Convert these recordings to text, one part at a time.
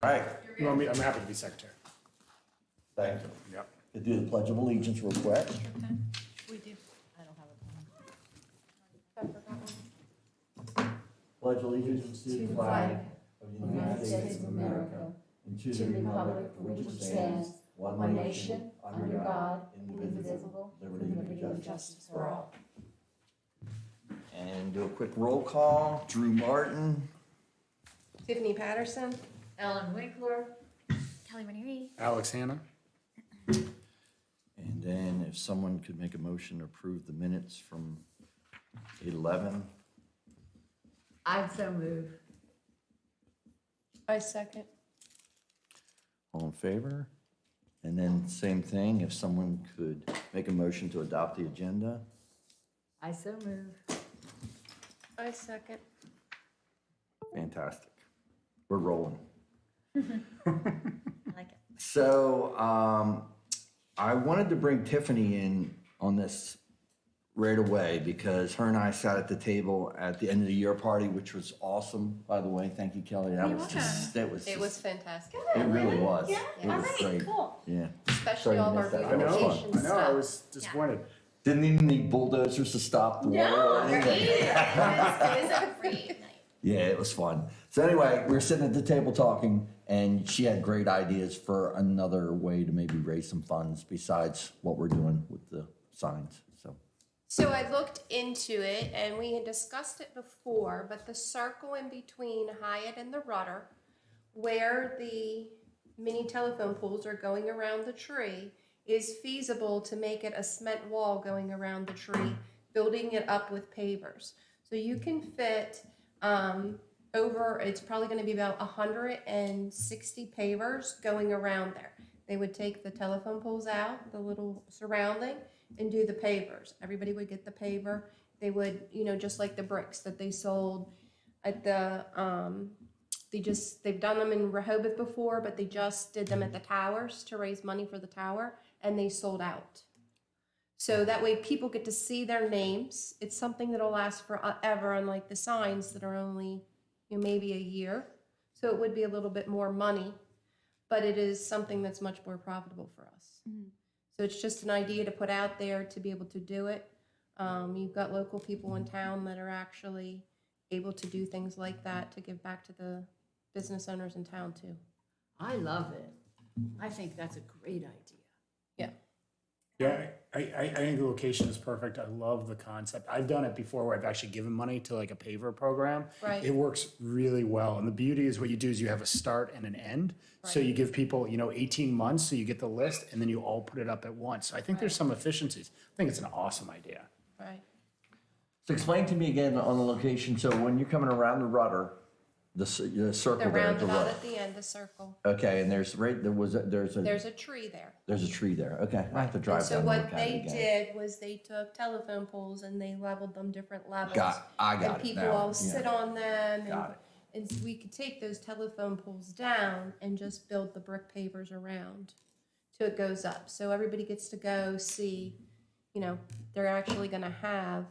All right, You want me? I'm happy to be secretary. thank you. Yep. To do the Pledge of Allegiance real quick. We do. I don't have a Pledge allegiance to the flag of the United States of America and to the republic for which it stands, one nation, under God, indivisible, liberty and justice for all. And do a quick roll call. Drew Martin. Tiffany Patterson. Ellen Winkler. Kelly Ranieri. Alex Hanna. And then if someone could make a motion to approve the minutes from 8/11. I'd so move. I second. All in favor? And then same thing, if someone could make a motion to adopt the agenda. I so move. I second. Fantastic. We're rolling. I like it. So I wanted to bring Tiffany in on this right away because her and I sat at the table at the end of the year party, which was awesome, by the way. Thank you, Kelly. That was just, It was fantastic. it really was. Yeah? It was great. Cool. Yeah. Especially Sorry all to of our miss that. I know. beautification I know. I stuff. was disappointed. Didn't even need bulldozers to stop the water or anything. It was a great night. Yeah, it was fun. So anyway, we were sitting at the table talking, and she had great ideas for another way to maybe raise some funds besides what we're doing with the signs. So I looked into it, and we had discussed it before, but the circle in between Hyatt and the Rudder, where the mini telephone poles are going around the tree, is feasible to make it a cement wall going around the tree, building it up with pavers. So you can fit it's probably going to be about 160 pavers going around there. They would take the telephone poles out, the little surrounding, and do the pavers. Everybody would get the paver. They would, just like the bricks that they sold at the, they've done them in Rehoboth before, but they just did them at the towers to raise money for the tower, and they sold out. So that way people get to see their names. It's something that'll last forever, unlike the signs that are only, maybe a year. So it would be a little bit more money, but it is something that's much more profitable for us. Mm-hmm. So it's just an idea to put out there to be able to do it. You've got local people in town that are actually able to do things like that to give back to the business owners in town too. I love it. I think that's a great idea. Yeah. Yeah, I think the location is perfect. I love the concept. I've done it before where I've actually given money to like a paver program. Right. It works really well. And the beauty is what you do is you have a start and an end. So you give people, 18 months, so you get the list and then you all put it up at once. So I think there's some efficiencies. I think it's an awesome idea. Right. So explain to me again on the location. So when you're coming around the Rudder, the circle The there at the roundabout Rudder. at the end, the circle. Okay, and there's There's a tree there. there's a tree there. Okay, I have to drive So down and what look at it they again. did was they took telephone poles and they leveled them different levels. I got And it people now. all Yeah. sit on them Got and we could take those telephone poles down and just build the brick pavers around till it goes up. So everybody gets to go see, they're actually gonna have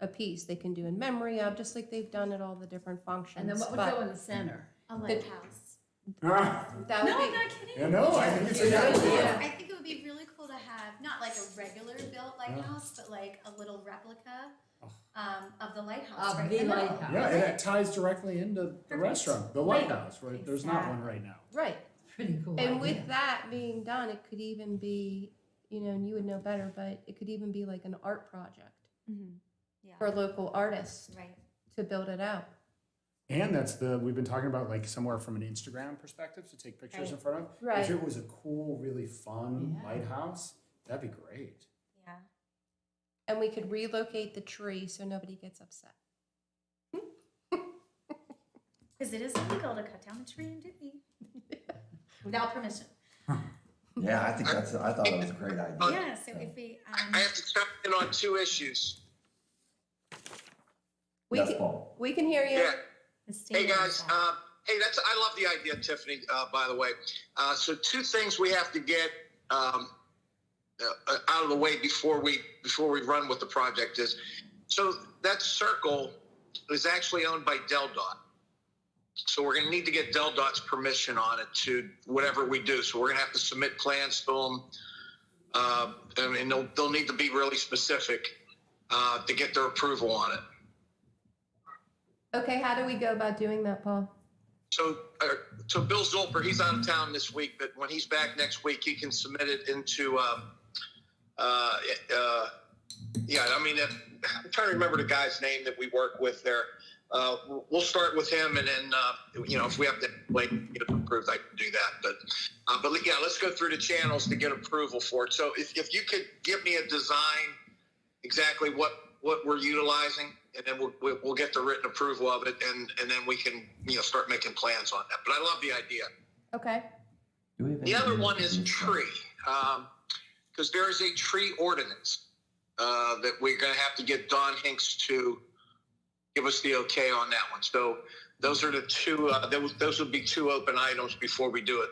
a piece they can do in memory of, just like they've done at all the different functions. And then what would But go in the center? A lighthouse. Ah, that would No, be, I'm not kidding. yeah, no, I think it's a good idea. I think it would be really cool to have not like a regular built lighthouse, but like a little replica of the lighthouse. Of right the in middle. lighthouse. Yeah, and it ties directly into the Perfect. restaurant, the lighthouse, right? There's not one right now. right. Pretty cool And idea. with that being done, it could even be, and you would know better, but it could even be like an art project Yeah. for local artists Right. to build it out. And we've been talking about like somewhere from an Instagram perspective to take pictures in front of. Right. If it was a cool, really fun Yeah. lighthouse, that'd be great. Yeah. And we could relocate the tree so nobody gets upset. Because it is illegal to cut down a tree in Dewey without permission. Yeah, I thought that was a great idea. Yeah. So if we, I have to jump in on two issues. We Yes, can, Paul. we can hear you. Yeah. the Hey state guys, I love the idea, Tiffany. By the way, so two things we have to get out of the way before we run with the project is, so that circle is actually owned by Del Dot. So we're going to need to get DelDOT's permission on it to whatever we do. So we're going to have to submit plans to them. I mean, they'll need to be really specific to get their approval on it. Okay, how do we go about doing that, Paul? So Bill Zolper, he's out of town this week, but when he's back next week, he can submit it into, yeah, I mean, I'm trying to remember the guy's name that we work with there. We'll start with him, and then, if we have to get it approved, I can do that. But yeah, let's go through the channels to get approval for it. So if you could give me a design, exactly what we're utilizing, and then we'll get the written approval of it, and then we can start making plans on that. But I love the idea. Okay. The other one is tree, because there is a tree ordinance that we're going to have to get Don Hinks to give us the okay on that one. So those are the two. Those would be two open items before we do it.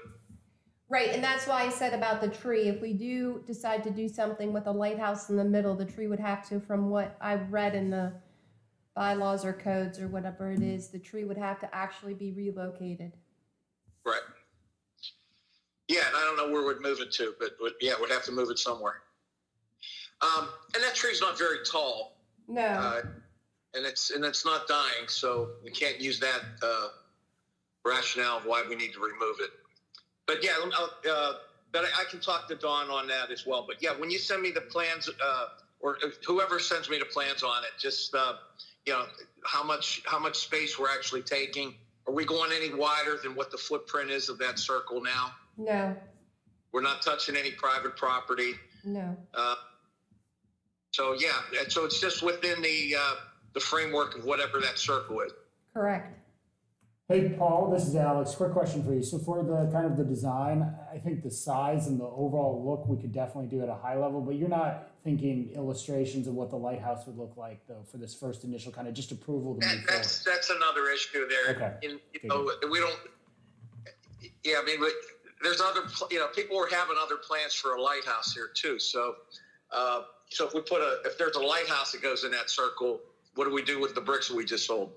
Right, and that's why I said about the tree. If we do decide to do something with a lighthouse in the middle, the tree would have to, from what I've read in the bylaws or codes or whatever it is, the tree would have to actually be relocated. Right. Yeah, and I don't know where we'd move it to, but yeah, we'd have to move it somewhere. And that tree's not very tall. No. And it's not dying, so we can't use that rationale of why we need to remove it. But yeah, but I can talk to Dawn on that as well. But yeah, when you send me the plans, or whoever sends me the plans on it, just how much space we're actually taking. Are we going any wider than what the footprint is of that circle now? No. We're not touching any private property. No. So yeah, so it's just within the framework of whatever that circle is. Correct. Hey, Paul, this is Alex. Quick question for you. So for the kind of the design, I think the size and the overall look, we could definitely do at a high level, but you're not thinking illustrations of what the lighthouse would look like, though, for this first initial kind of just approval to move forward. That's another issue there. Okay. We don't, yeah, I mean, there's other, people are having other plans for a lighthouse here too. So, so if there's a lighthouse that goes in that circle, what do we do with the bricks that we just sold?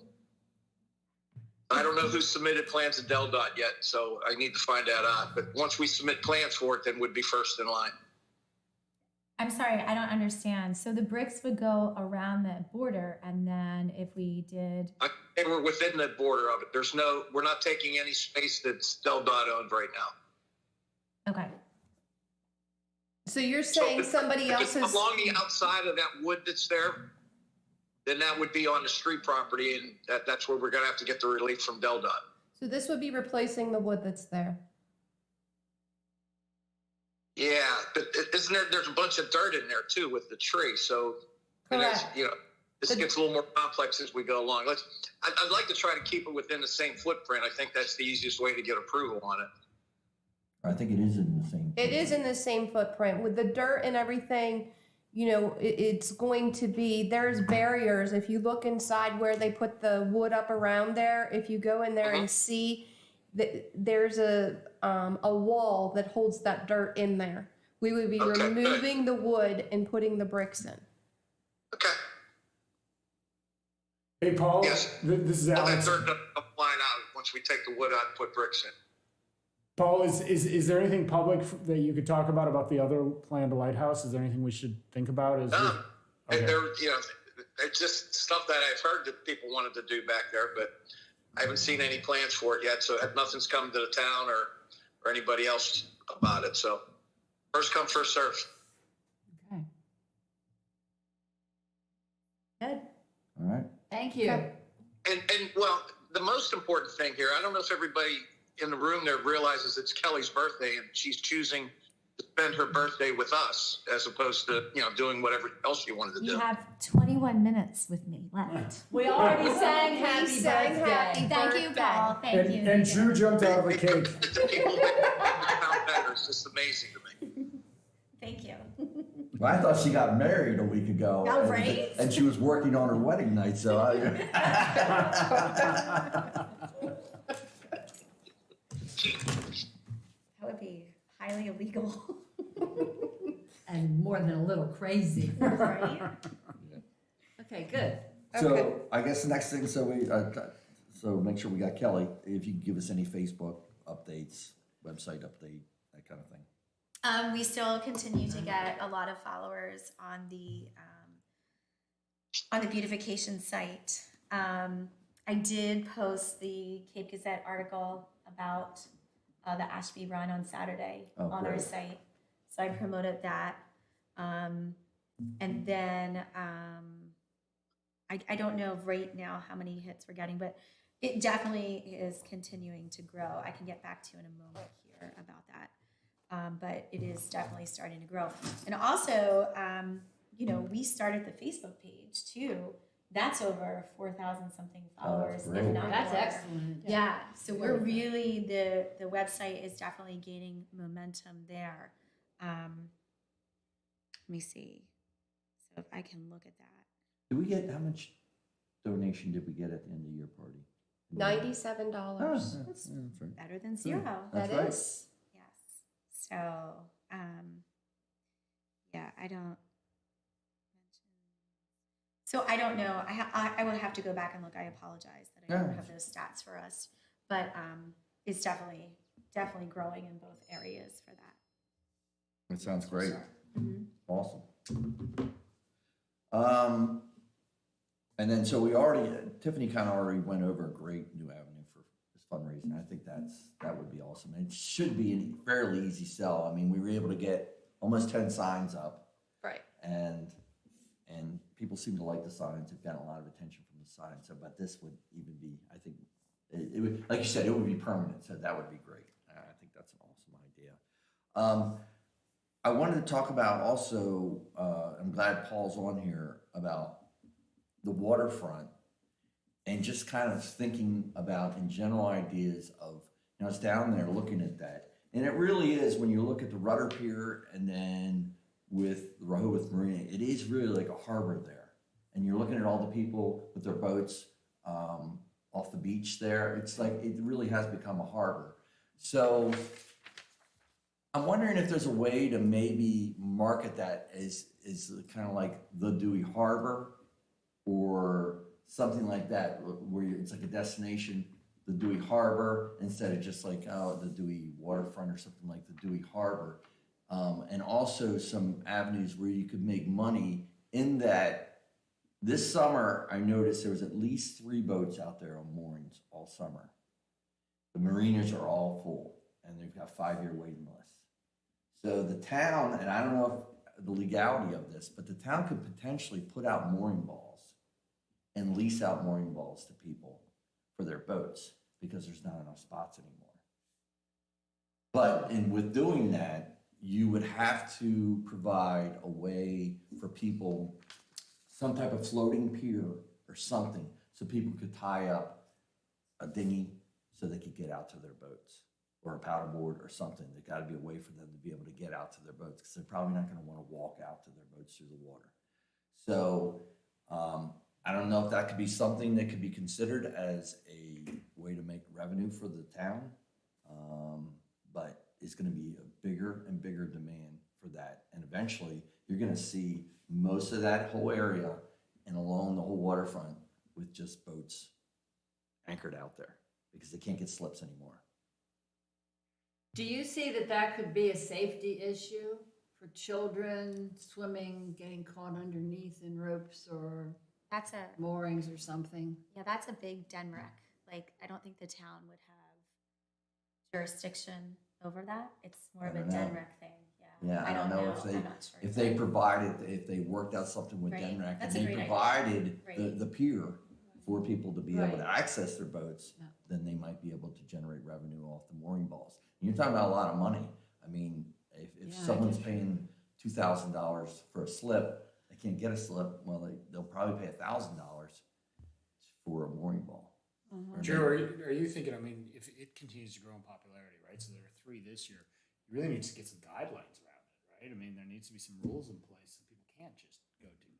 I don't know who submitted plans to DelDOT yet, so I need to find that out. But once we submit plans for it, then we'd be first in line. I'm sorry, I don't understand. So the bricks would go around the border, and then if we did... They were within the border of it. We're not taking any space that's DelDOT owned right now. Okay. So you're saying somebody else's... else's... Along the outside of that wood that's there, then that would be on the street property, and that's where we're going to have to get the relief from DelDOT. So this would be replacing the wood that's there. Yeah, but there's a bunch of dirt in there too with the tree. So, Correct. This gets a little more complex as we go along. I'd like to try to keep it within the same footprint. I think that's the easiest way to get approval on it. I think it is in the same. It is in the same footprint with the dirt and everything. It's going to be, there's barriers. If you look inside where they put the wood up around there, if you go in there and see that there's a wall that holds that dirt in there. We would be removing the wood and putting the bricks in. Okay. Hey, Paul, Yes. This is All that Alex. dirt will fly out once we take the wood out and put bricks in. Paul, is there anything public that you could talk about the other planned lighthouse? Is there anything we should think about? Okay. It's just stuff that I've heard that people wanted to do back there, but I haven't seen any plans for it yet. So nothing's come to the town or anybody else about it. So first come, first serve. Okay. Good. All right. Thank you. Okay. And well, the most important thing here, I don't know if everybody in the room there realizes it's Kelly's birthday and she's choosing to spend her birthday with us as opposed to, doing whatever else you wanted to do. You have 21 minutes with me left. We already sang We happy sang birthday. happy Thank you, Paul. Thank you. And Drew jumped out of the cake. The people that found better is just amazing to me. Thank you. Well, I thought she got married a week ago. Oh, and- right? And she was working on her wedding night, so That would be highly illegal. And more than a little crazy. Right? Okay, good. So I guess the next thing, so So make sure we got Kelly, if you can give us any Facebook updates, website update, that kind of thing. We still continue to get a lot of followers on the beautification site. I did post the Cape Gazette article about the Ashby Run on Saturday Oh, on our great. site, so I promoted that. And then I don't know right now how many hits we're getting, but it definitely is continuing to grow. I can get back to you in a moment here about that. But it is definitely starting to grow. And also, we started the Facebook page too. That's over 4,000 something followers, great. if not That's more. excellent. Yeah, so we're really, the website is definitely gaining momentum there. Let me see. So if I can look at that. Did we get, how much donation did we get at the end of the year party? $97. Oh, That's that's right. better than zero. That's That right. is. Yes. So, yeah, I don't. So I don't know. I would have to go back and look. I apologize that I don't Yeah. have those stats for us, but it's definitely growing in both areas for that. That sounds great. Mhm. Awesome. And then, so we already, Tiffany kind of already went over a great new avenue for this fundraising. I think that would be awesome. It should be a fairly easy sell. I mean, we were able to get almost 10 signs up, Right. and people seem to like the signs. They've gotten a lot of attention from the signs. So, but this would even be, I think, it would, like you said, it would be permanent. So that would be great. I think that's an awesome idea. I wanted to talk about also, I'm glad Paul's on here, about the waterfront and just kind of thinking about in general ideas of, I was down there looking at that. And it really is, when you look at the Rudder Pier and then with the Rehoboth Marina, it is really like a harbor there. And you're looking at all the people with their boats off the beach there. It's like, it really has become a harbor. So I'm wondering if there's a way to maybe market that as kind of like the Dewey Harbor or something like that, where it's like a destination, the Dewey Harbor, instead of just like, the Dewey Waterfront or something like the Dewey Harbor. And also some avenues where you could make money in that. This summer, I noticed there was at least 3 boats out there on moorings all summer. The marinas are all full, and they've got 5-year waiting lists. So the town, and I don't know if the legality of this, but the town could potentially put out mooring balls and lease out mooring balls to people for their boats because there's not enough spots anymore. But with doing that, you would have to provide a way for people, some type of floating pier or something, so people could tie up a dinghy so they could get out to their boats, or a paddleboard or something. There's got to be a way for them to be able to get out to their boats, because they're probably not going to want to walk out to their boats through the water. So I don't know if that could be something that could be considered as a way to make revenue for the town, but it's going to be a bigger and bigger demand for that. And eventually, you're going to see most of that whole area and along the whole waterfront with just boats anchored out there because they can't get slips anymore. Do you see that could be a safety issue for children swimming, getting caught underneath in ropes or That's a moorings or something? that's a big den wreck. Like, I don't think the town would have jurisdiction over that. It's more of I a don't den know. wreck thing. Yeah, I don't know I'm not sure. if they provided, if they worked out something with Right. DENRAC and That's a they great idea. provided Right. the pier for people to be able to Right. access their boats, Yeah. then they might be able to generate revenue off the mooring balls. And you're talking about a lot of money. I mean, if Yeah, I someone's guess. paying $2,000 for a slip, they can't get a slip, well, they'll probably pay $1,000 for a mooring ball. Or Joe, are you thinking, I mean, if it continues to grow in popularity, right? So there are 3 this year, you really need to get some guidelines around it, right? I mean, there needs to be some rules in place so people can't just go do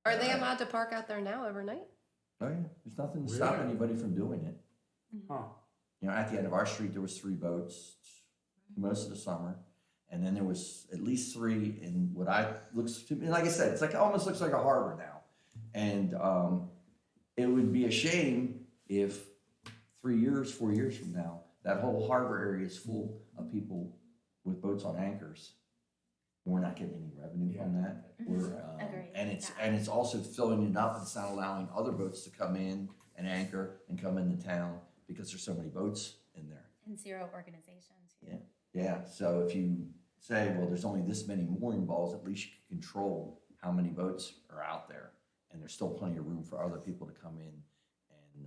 that. Are they allowed to park out there now overnight? Oh, yeah, there's nothing to stop Really? anybody from doing it. Huh. You know, at the end of our street, there was 3 boats most of the summer. And then there was at least 3 in what looks to me, like I said, it's like, almost looks like a harbor now. And it would be a shame if 3 years, 4 years from now, that whole harbor area is full of people with boats on anchors, we're not getting any revenue from that. We're, Agreed. and it's also filling it up. It's not allowing other boats to come in and anchor and come into town because there's so many boats in there. And zero organization too. Yeah, so if you say, well, there's only this many mooring balls, at least you can control how many boats are out there. And there's still plenty of room for other people to come in and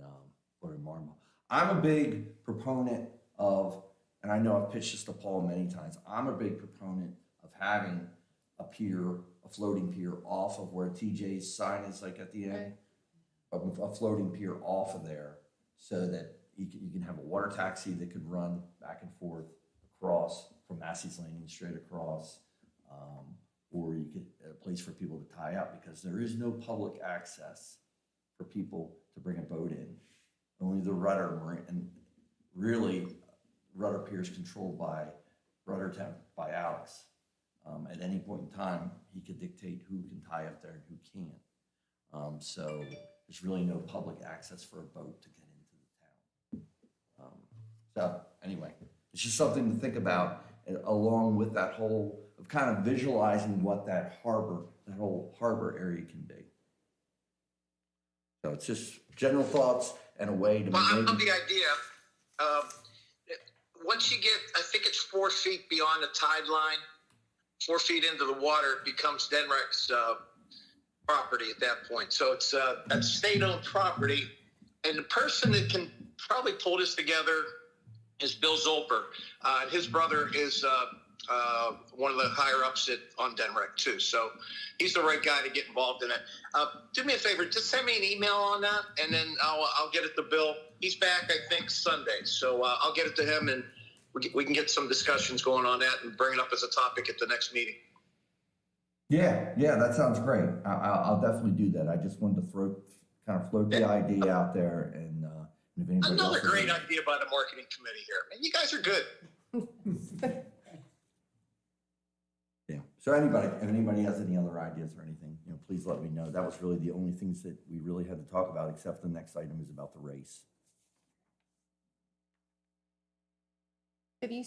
put in marble. I'm a big proponent of, and I know I've pitched this to Paul many times, I'm a big proponent of having a pier, a floating pier off of where TJ's sign is, like at the end, a floating pier off of there, so that you can have a water taxi that could run back and forth across from Massey's Landing straight across, or you could a place for people to tie up, because there is no public access for people to bring a boat in. Only the rudder marine, and really rudder pier is controlled by Rudder Temp by Alex. At any point in time, he could dictate who can tie up there and who can't. So there's really no public access for a boat to get into the town. So anyway, it's just something to think about, along with that whole of kind of visualizing what that whole harbor area can be. So it's just general thoughts and a way to Well, I maybe. love the idea. Once you get, I think it's 4 feet beyond the tide line, 4 feet into the water, it becomes Denrec's property at that point. So it's that's state-owned property. And the person that can probably pull this together is Bill Zolper. His brother is one of the higher-ups on Denrec, too. So he's the right guy to get involved in it. Do me a favor, just send me an email on that, and then I'll get it to Bill. He's back, I think, Sunday. So I'll get it to him, and we can get some discussions going on that and bring it up as a topic at the next meeting. Yeah, that sounds great. I'll definitely do that. I just wanted to float the idea out there, and if anybody Another else has great any- idea by the marketing committee here. Man, you guys are good. Yeah. So if anybody has any other ideas or anything, please let me know. That was really the only things that we really had to talk about, except the next item is about the race. Have you,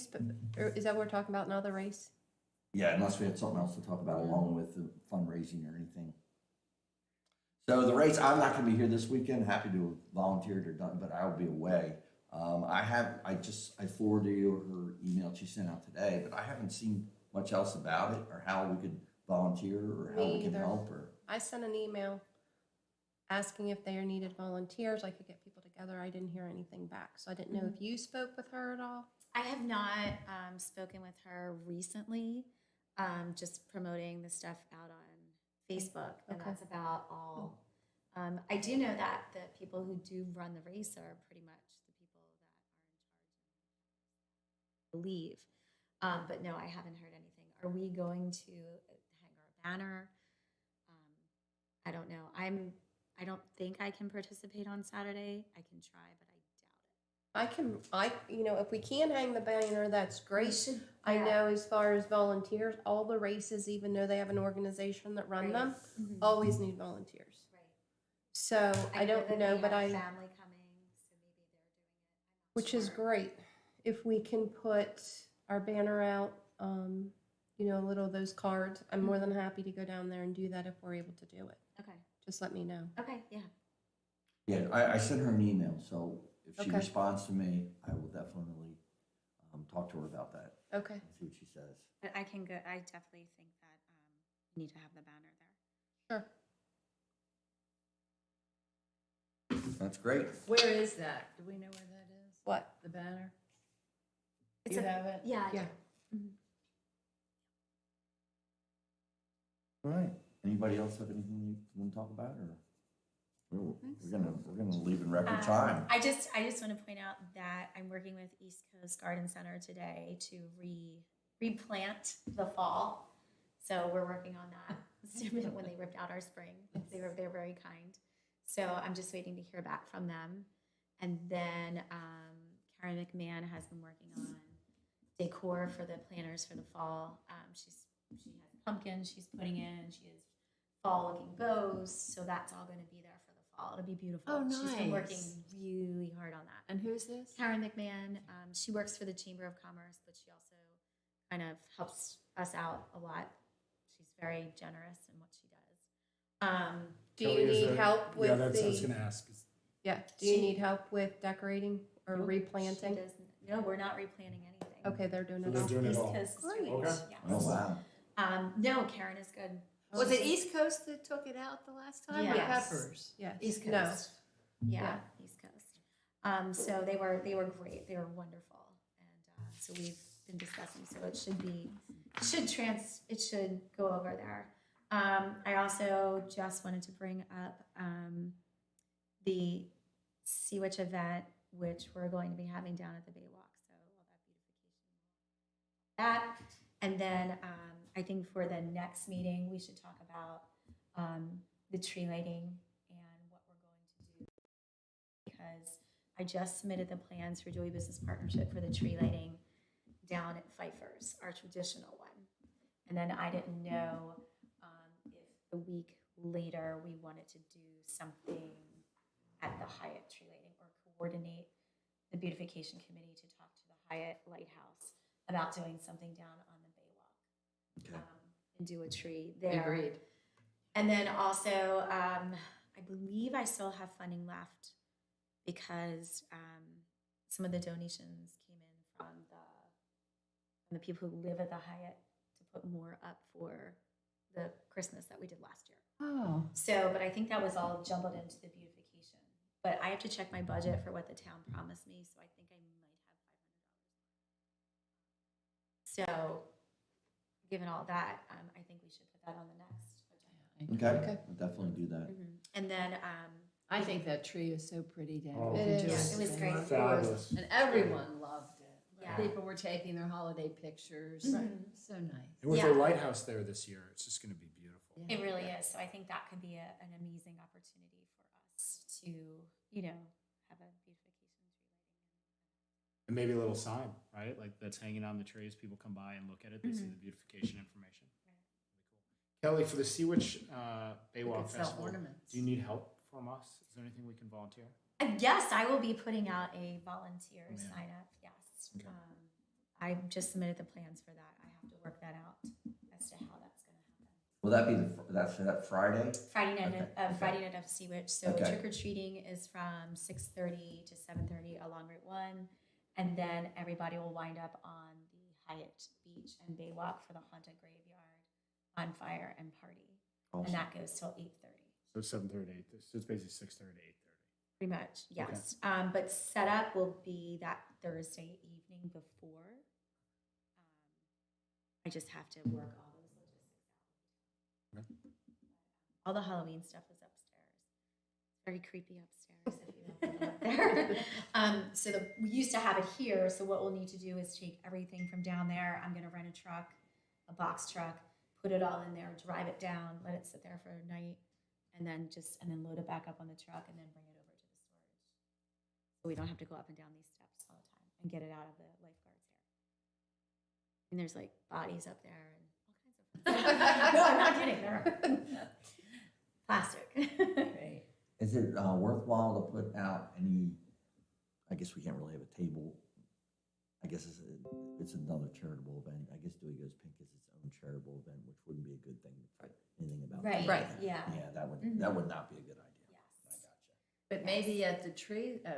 or is that what we're talking about, another race? Yeah, unless we had something else to talk about along with the fundraising or anything. So the race, I'm not going to be here this weekend. Happy to have volunteered or done, but I'll be away. I forwarded you her email she sent out today, but I haven't seen much else about it, or how we could volunteer, or how Me we can either. help. Or I sent an email asking if they needed volunteers. I could get people together. I didn't hear anything back. So I didn't know if you spoke with her at all. I have not spoken with her recently, just promoting the stuff out on Facebook, and Okay. that's about all. I do know that the people who do run the race are pretty much the people that are in charge, I believe. But no, I haven't heard anything. Are we going to hang our banner? I don't know. I don't think I can participate on Saturday. I can try, but I doubt it. If we can hang the banner, that's great. should- I yeah. know as far as volunteers, all the races, even though they have an organization that run Right. them, Mhm. always need volunteers. Right. So I don't that know, they but have I, family coming, so maybe they're doing it. I'm not which is sure. great. If we can put our banner out, little of those cards, I'm more than happy to go down there and do that if we're able to do it. Okay. Just let me know. Okay. Yeah. yeah, I sent her an email, so if she Okay. responds to me, I will definitely talk to her about that Okay. and see what she says. But I can go. I definitely think that you need to have the banner there. Sure. That's great. Where is that? Do we know where that is? What? The banner? It's You a- have it? Yeah. I Yeah. do. Mhm. All right. Anybody else have anything you want to talk about, or we're gonna leave in record time? I just want to point out that I'm working with East Coast Garden Center today to replant the fall. So we're working on that. When they ripped out our spring, they're very kind. So I'm just waiting to hear back from them. And then Karen Mcmahon has been working on decor for the planters for the fall. She has pumpkins she's putting in. She has fall looking bows. So that's all going to be there for the fall. It'll be beautiful. Oh, She's been working nice. really hard on that. And who's this? Karen McMahon, she works for the Chamber of Commerce, but she also kind of helps us out a lot. She's very generous in what she does. Do you need help with Yeah, that's what I was the, gonna ask. yeah, do you need help with decorating or Nope, replanting? she doesn't- No, we're not replanting anything. Okay, they're doing So it they're all. doing it East all. Coast is Great. doing it, Okay. yes. Oh, wow. No, Karen is good. Was it East Coast that took it out the last time? Or Yes. Peppers? Yes. East No. Coast. Yeah, East Coast. So they were great. They were wonderful, and so we've been discussing. So it should go over there. I also just wanted to bring up the Sea Witch event, which we're going to be having down at the Baywalk. So all that beautification, that, and then I think for the next meeting we should talk about the tree lighting and what we're going to do, because I just submitted the plans for Dewey Business Partnership for the tree lighting down at Pfeiffer's, our traditional one. And then I didn't know if the week later we wanted to do something at the Hyatt tree lighting or coordinate the beautification committee to talk to the Hyatt Lighthouse about doing something down on the Baywalk. Okay. And do a tree there. Agreed. And then also, I believe I still have funding left because some of the donations came in from the people who live at the Hyatt to put more up for the Christmas that we did last year. Oh. So, but I think that was all jumbled into the beautification. But I have to check my budget for what the town promised me, so I think I might have $500. So, given all that, I think we should put that on the next agenda. Okay, we'll definitely do that. And then, I think that tree is so pretty down Oh, there. It is. Yeah, it was great. Fabulous. And everyone loved it. Yeah. People were taking their holiday pictures. Right. So nice. And with Yeah. the lighthouse there this year, it's just gonna be beautiful. it really is. So I think that could be an amazing opportunity for us to, have a beautification tree lighting. And maybe a little sign, right? Like that's hanging on the trees. People come by and look at it. They see the beautification information. Kelly, for the Sea Witch Baywalk could sell Festival, ornaments. do you need help from us? Is there anything we can volunteer? Yes, I will be putting out a volunteer Yeah. sign up. Yes. Okay. I just submitted the plans for that. I have to work that out as to how that's going to happen. Will that be that Friday? Friday night, Okay, Friday night of Sea Witch. So Okay. trick or treating is from 6:30 to 7:30 along Route 1, and then everybody will wind up on the Hyatt Beach and Baywalk for the haunted graveyard, bonfire, and party, Awesome. and that goes till 8:30. So 7:30, so it's basically 6:30 to 8:30. Pretty much, yes. But setup will be that Thursday evening before. I just have to work all those logistics out. All the Halloween stuff is upstairs. Very creepy upstairs if you ever been up there. We used to have it here, so what we'll need to do is take everything from down there. I'm gonna rent a truck, a box truck, put it all in there, drive it down, let it sit there for a night, and then load it back up on the truck and then bring it over to the storage. So we don't have to go up and down these steps all the time and get it out of the lifeguard's hair. And there's like bodies up there and all kinds of No, I'm not kidding. They're plastic. Great. Is it worthwhile to put out any, I guess we can't really have a table. I guess it's another charitable event. I guess Dewey Goes Pink is its own charitable event, which wouldn't be a good thing for anything about. Right. Right. Yeah. Yeah, that would not be a good idea. Yes. I gotcha. But maybe at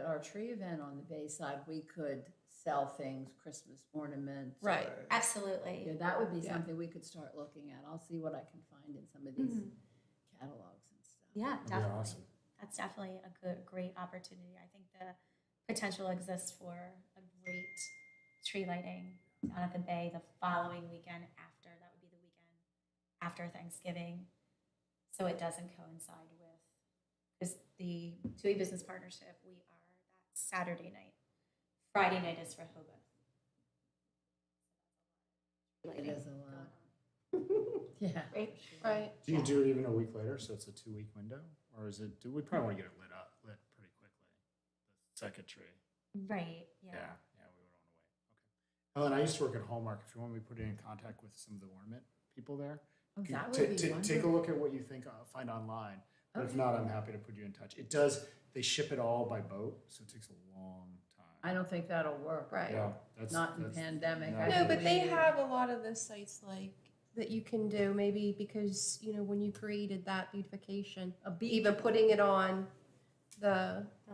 our tree event on the Bayside, we could sell things, Christmas ornaments. Right. or- Absolutely. Yeah, that would be Yeah. something we could start looking at. I'll see what I can find in some of these catalogs and stuff. Yeah, That'd be definitely. awesome. That's definitely a great opportunity. I think the potential exists for a great tree lighting down at the bay the following weekend after. That would be the weekend after Thanksgiving. So it doesn't coincide with, because the Dewey Business Partnership, we are that Saturday night. Friday night is for Hoboth. It is a lot. Yeah. Right. Right. Do you do it even a week later, so it's a 2-week window? Or is it, we probably want to get it lit pretty quickly, the second tree. Right. Yeah, we would want to wait. Okay. Ellen, I used to work at Hallmark. If you want me to put you in contact with some of the ornament people there, Oh, that ta- would be ta- take a wonderful. look at what you think find online. But if Okay. not, I'm happy to put you in touch. It does, they ship it all by boat, so it takes a long time. I don't think that'll work. Right. Yeah, that's. Not in that's- pandemic. no. I No, think but we they need- have a lot of the sites like that you can do maybe because when you created that beautification, A beach. even putting it on the The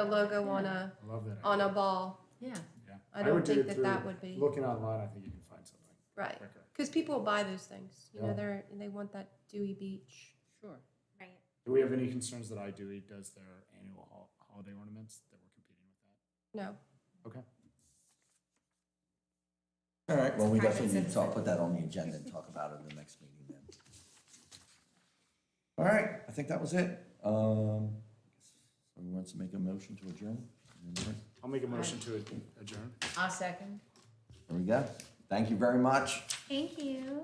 logo. on Yeah. I love that. a idea. ball. Yeah. Yeah. I don't would do think it that through that would be Looking online, I think you can find something right quicker. because people will buy those things. Yeah. They want that dewy beach. Sure. Right. Do we have any concerns that iDewey does their annual holiday ornaments, that we're competing with that? No. Okay. All right, well, we Private definitely need to citizen. put that on the agenda and talk about it in the next meeting then. All right, I think that was it. Someone wants to make a motion to adjourn? I'll make a motion to adjourn. I'll second. There we go. Thank you very much. Thank you.